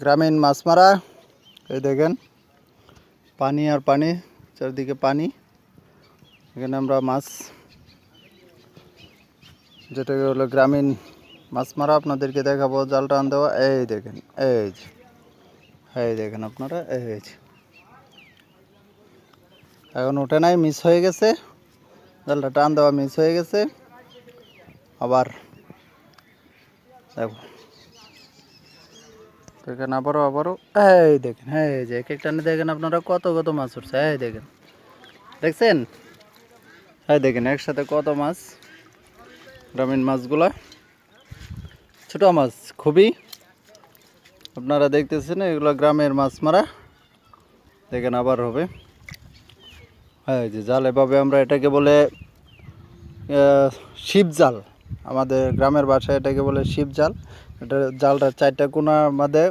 গ্রামীণ মাছ মারা। এই দেখেন পানি আর পানি, চারদিকে পানি। এখানে আমরা মাছ, যেটা হলো গ্রামীণ মাছ মারা, আপনাদেরকে দেখাবো। জাল টান দেওয়া, এই দেখেন, এই দেখেন আপনারা, এই যে এখন ওঠে নাই, মিস হয়ে গেছে, জালটা টান দেওয়া মিস হয়ে গেছে। আবার দেখো, দেখেন আবারও এই দেখেন, এই যে এক একটা দেখেন আপনারা কত কত মাছ উঠছে। এই দেখেন, দেখছেন? এই দেখেন একসাথে কত মাছ, গ্রামীণ মাছগুলা, ছোট মাছ খুবই। আপনারা দেখতেছেন এগুলো গ্রামের মাছ মারা। দেখেন আবার হবে। এই যে জাল, এভাবে আমরা এটাকে বলে শিব জাল। আমাদের গ্রামের ভাষায় এটাকে বলে শিব জাল। এটা জালটা চারটা কোণার মধ্যে